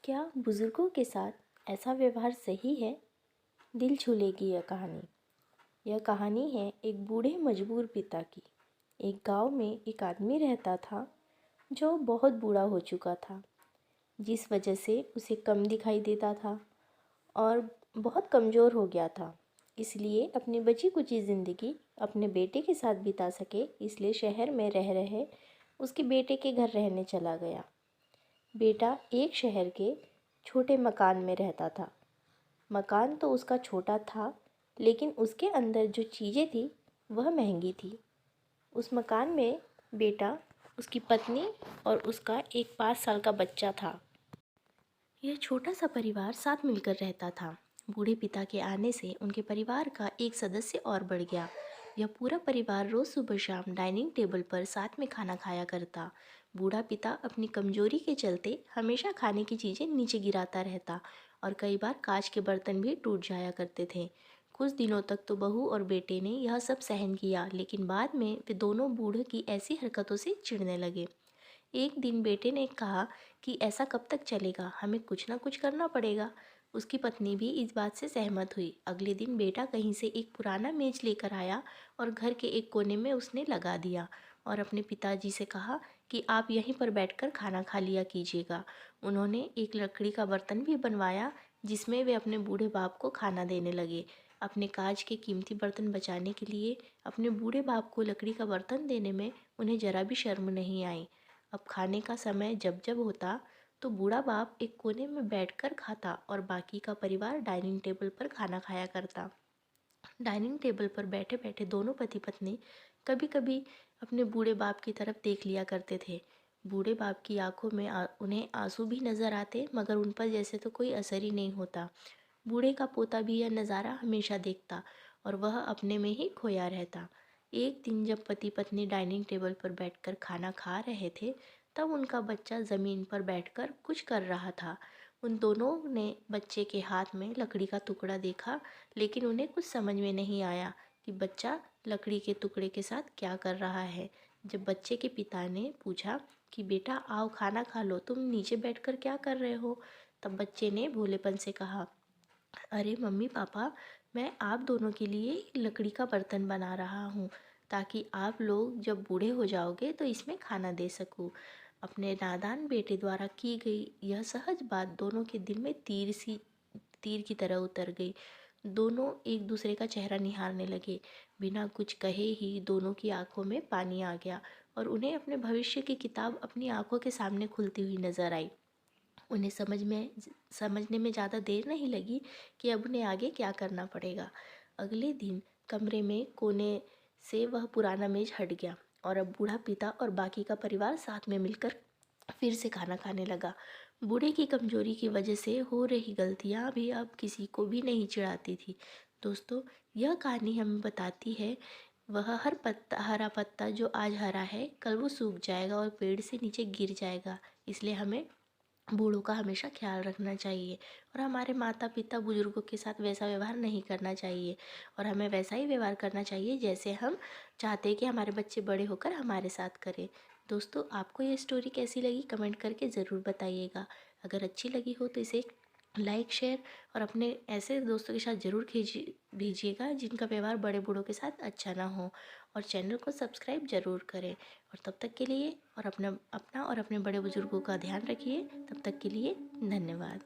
क्या बुज़ुर्गों के साथ ऐसा व्यवहार सही है? दिल छू लेगी यह कहानी। यह कहानी है एक बूढ़े मजबूर पिता की। एक गांव में एक आदमी रहता था जो बहुत बूढ़ा हो चुका था, जिस वजह से उसे कम दिखाई देता था और बहुत कमज़ोर हो गया था। इसलिए अपनी बची कुची ज़िंदगी अपने बेटे के साथ बिता सके, इसलिए शहर में रह रहे उसके बेटे के घर रहने चला गया। बेटा एक शहर के छोटे मकान में रहता था। मकान तो उसका छोटा था, लेकिन उसके अंदर जो चीज़ें थी वह महंगी थी। उस मकान में बेटा, उसकी पत्नी और उसका एक 5 साल का बच्चा था। यह छोटा सा परिवार साथ मिलकर रहता था। बूढ़े पिता के आने से उनके परिवार का एक सदस्य और बढ़ गया। यह पूरा परिवार रोज़ सुबह शाम डाइनिंग टेबल पर साथ में खाना खाया करता। बूढ़ा पिता अपनी कमजोरी के चलते हमेशा खाने की चीज़ें नीचे गिराता रहता और कई बार कांच के बर्तन भी टूट जाया करते थे। कुछ दिनों तक तो बहू और बेटे ने यह सब सहन किया, लेकिन बाद में वे दोनों बूढ़े की ऐसी हरकतों से चिढ़ने लगे। एक दिन बेटे ने कहा कि ऐसा कब तक चलेगा, हमें कुछ ना कुछ करना पड़ेगा। उसकी पत्नी भी इस बात से सहमत हुई। अगले दिन बेटा कहीं से एक पुराना मेज लेकर आया और घर के एक कोने में उसने लगा दिया और अपने पिताजी से कहा कि आप यहीं पर बैठकर खाना खा लिया कीजिएगा। उन्होंने एक लकड़ी का बर्तन भी बनवाया जिसमें वे अपने बूढ़े बाप को खाना देने लगे। अपने काज के कीमती बर्तन बचाने के लिए अपने बूढ़े बाप को लकड़ी का बर्तन देने में उन्हें जरा भी शर्म नहीं आई। अब खाने का समय जब जब होता तो बूढ़ा बाप एक कोने में बैठकर खाता और बाकी का परिवार डाइनिंग टेबल पर खाना खाया करता। डाइनिंग टेबल पर बैठे बैठे दोनों पति पत्नी कभी कभी अपने बूढ़े बाप की तरफ देख लिया करते थे। बूढ़े बाप की आंखों में उन्हें आंसू भी नजर आते, मगर उन पर जैसे तो कोई असर ही नहीं होता। बूढ़े का पोता भी यह नज़ारा हमेशा देखता और वह अपने में ही खोया रहता। एक दिन जब पति पत्नी डाइनिंग टेबल पर बैठकर खाना खा रहे थे, तब उनका बच्चा ज़मीन पर बैठकर कुछ कर रहा था। उन दोनों ने बच्चे के हाथ में लकड़ी का टुकड़ा देखा, लेकिन उन्हें कुछ समझ में नहीं आया कि बच्चा लकड़ी के टुकड़े के साथ क्या कर रहा है। जब बच्चे के पिता ने पूछा कि बेटा आओ खाना खा लो, तुम नीचे बैठकर क्या कर रहे हो, तब बच्चे ने भोलेपन से कहा, अरे मम्मी पापा, मैं आप दोनों के लिए लकड़ी का बर्तन बना रहा हूँ ताकि आप लोग जब बूढ़े हो जाओगे तो इसमें खाना दे सकूँ। अपने नादान बेटे द्वारा की गई यह सहज बात दोनों के दिल में तीर की तरह उतर गई। दोनों एक दूसरे का चेहरा निहारने लगे। बिना कुछ कहे ही दोनों की आंखों में पानी आ गया और उन्हें अपने भविष्य की किताब अपनी आंखों के सामने खुलती हुई नजर आई। उन्हें समझने में ज़्यादा देर नहीं लगी कि अब उन्हें आगे क्या करना पड़ेगा। अगले दिन कमरे में कोने से वह पुराना मेज हट गया और अब बूढ़ा पिता और बाकी का परिवार साथ में मिलकर फिर से खाना खाने लगा। बूढ़े की कमजोरी की वजह से हो रही गलतियाँ भी अब किसी को भी नहीं चिढ़ाती थी। दोस्तों, यह कहानी हमें बताती है वह हरा पत्ता जो आज हरा है कल वो सूख जाएगा और पेड़ से नीचे गिर जाएगा। इसलिए हमें बूढ़ों का हमेशा ख्याल रखना चाहिए और हमारे माता पिता बुजुर्गों के साथ वैसा व्यवहार नहीं करना चाहिए और हमें वैसा ही व्यवहार करना चाहिए जैसे हम चाहते हैं कि हमारे बच्चे बड़े होकर हमारे साथ करें। दोस्तों, आपको ये स्टोरी कैसी लगी कमेंट करके ज़रूर बताइएगा। अगर अच्छी लगी हो तो इसे लाइक शेयर और अपने ऐसे दोस्तों के साथ ज़रूर भेजिएगा जिनका व्यवहार बड़े बूढ़ों के साथ अच्छा ना हो, और चैनल को सब्सक्राइब ज़रूर करें। और तब तक के लिए और अपना अपना और अपने बड़े बुजुर्गों का ध्यान रखिए। तब तक के लिए धन्यवाद।